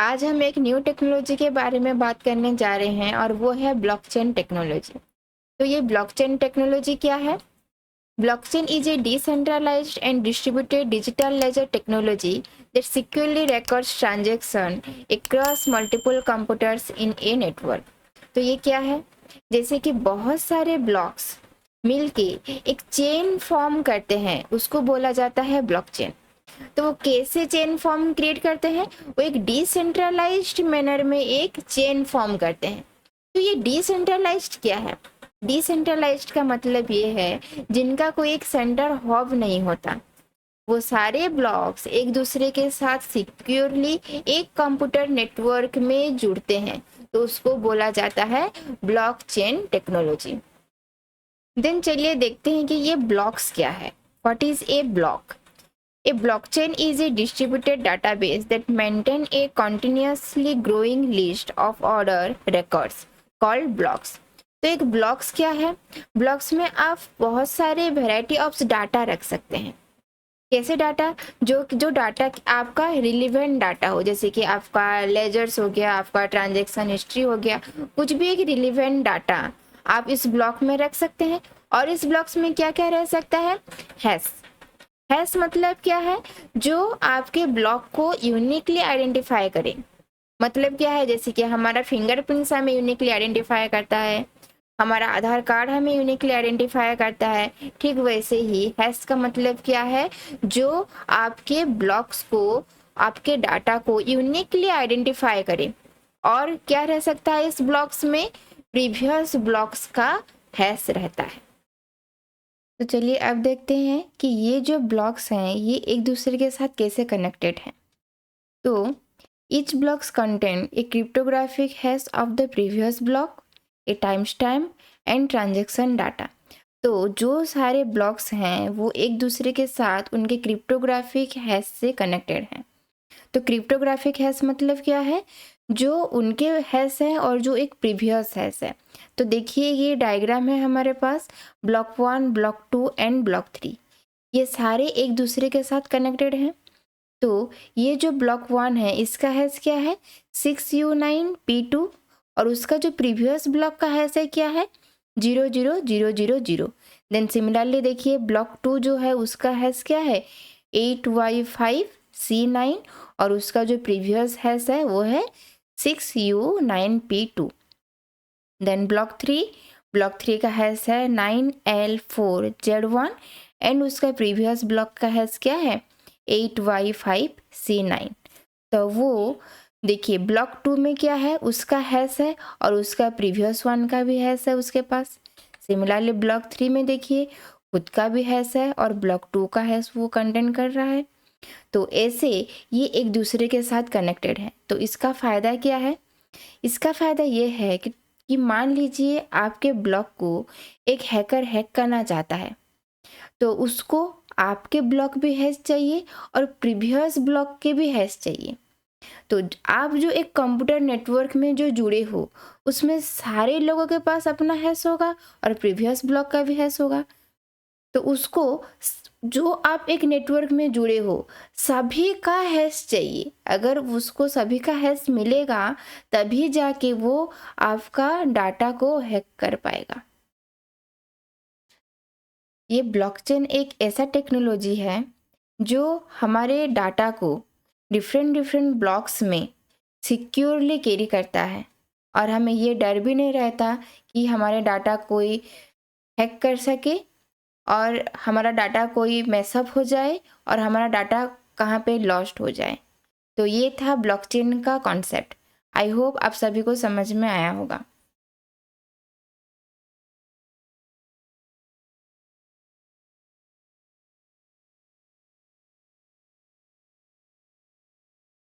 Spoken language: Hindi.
आज हम एक न्यू टेक्नोलॉजी के बारे में बात करने जा रहे हैं और वो है ब्लॉकचेन टेक्नोलॉजी। तो ये ब्लॉकचेन टेक्नोलॉजी क्या है? Blockchain is a decentralised and distributed digital ledger technology that securely records transaction across multiple computers in a network। तो ये क्या है? जैसे कि बहुत सारे ब्लॉक्स मिलके एक चेन फॉर्म करते हैं, उसको बोला जाता है ब्लॉकचेन। तो वो कैसे चेन फॉर्म क्रिएट करते हैं? वो एक डिसेंट्रलाइज्ड मैनर में एक चेन फॉर्म करते हैं। तो ये डिसेंट्रलाइज्ड क्या है? डिसेंट्रलाइज्ड का मतलब ये है जिनका कोई एक सेंटर हब नहीं होता, वो सारे ब्लॉक्स एक दूसरे के साथ सिक्योरली एक कंप्यूटर नेटवर्क में जुड़ते हैं, तो उसको बोला जाता है ब्लॉकचेन टेक्नोलॉजी। देन चलिए देखते हैं कि ये ब्लॉक्स क्या है। What is a block? A blockchain is a distributed database that maintains a continuously growing list of order records called blocks। तो एक ब्लॉक्स क्या है? ब्लॉक्स में आप बहुत सारे वेराइटी ऑफ डाटा रख सकते हैं। कैसे डाटा? जो डाटा आपका रिलीवेंट डाटा हो, जैसे कि आपका लेजर्स हो गया, आपका ट्रांजैक्शन हिस्ट्री हो गया, कुछ भी एक रिलीवेंट डाटा आप इस ब्लॉक में रख सकते हैं। और इस ब्लॉक्स में क्या क्या रह सकता है? हैश। हैश मतलब क्या है? जो आपके ब्लॉक को यूनिकली आइडेंटिफाई करे। मतलब क्या है? जैसे कि हमारा फिंगरप्रिंट्स हमें यूनिकली आइडेंटिफाई करता है, हमारा आधार कार्ड हमें यूनिकली आइडेंटिफाई करता है, ठीक वैसे ही हैश का मतलब क्या है? जो आपके ब्लॉक्स को, आपके डाटा को यूनिकली आइडेंटिफाई करे। और क्या रह सकता है इस ब्लॉक्स में? प्रीवियस ब्लॉक्स का हैश रहता है। तो चलिए अब देखते हैं कि ये जो ब्लॉक्स हैं ये एक दूसरे के साथ कैसे कनेक्टेड हैं। तो each blocks contain a cryptographic hash of the previous block, A time stamp and transaction data. तो जो सारे ब्लॉक्स हैं वो एक दूसरे के साथ उनके क्रिप्टोग्राफिक हैश से कनेक्टेड हैं। तो क्रिप्टोग्राफिक हैश मतलब क्या है? जो उनके हैश है और जो एक प्रीवियस हैश है। तो देखिए ये डायग्राम है हमारे पास, ब्लॉक 1, ब्लॉक 2 एंड ब्लॉक 3, ये सारे एक दूसरे के साथ कनेक्टेड हैं। तो ये जो ब्लॉक 1 है इसका हैश क्या है? 6U9P2 और उसका जो प्रीवियस ब्लॉक का हैश है क्या है? 00000। देन सिमिलरली देखिए ब्लॉक 2 जो है उसका हैश क्या है? 8Y5C9 और उसका जो प्रीवियस हैश है वो है 6U9P2। देन ब्लॉक 3 का हैश है 9L4Z1 एंड उसका प्रीवियस ब्लॉक का हैश क्या है? 8Y5C9। तो वो देखिए ब्लॉक 2 में क्या है? उसका हैश है और उसका प्रीवियस वन का भी हैश है उसके पास। सिमिलरली ब्लॉक 3 में देखिए खुद का भी हैश है और ब्लॉक 2 का हैश वो कंटेन कर रहा है। तो ऐसे ये एक दूसरे के साथ कनेक्टेड है। तो इसका फ़ायदा क्या है? इसका फ़ायदा ये है कि मान लीजिए आपके ब्लॉक को एक हैकर हैक करना चाहता है, तो उसको आपके ब्लॉक भी हैश चाहिए और प्रीवियस ब्लॉक के भी हैश चाहिए। तो आप जो एक कंप्यूटर नेटवर्क में जो जुड़े हो उसमें सारे लोगों के पास अपना हैश होगा और प्रीवियस ब्लॉक का भी हैश होगा। तो उसको जो आप एक नेटवर्क में जुड़े हो सभी का हैश चाहिए। अगर उसको सभी का हैश मिलेगा तभी जाके वो आपका डाटा को हैक कर पाएगा। ये ब्लॉकचेन एक ऐसा टेक्नोलॉजी है जो हमारे डाटा को डिफरेंट ब्लॉक्स में सिक्योरली कैरी करता है और हमें ये डर भी नहीं रहता कि हमारे डाटा कोई हैक कर सके और हमारा डाटा कोई मैसअप हो जाए और हमारा डाटा कहाँ पे लॉस्ट हो जाए। तो ये था ब्लॉकचेन का कॉन्सेप्ट। आई होप आप सभी को समझ में आया होगा।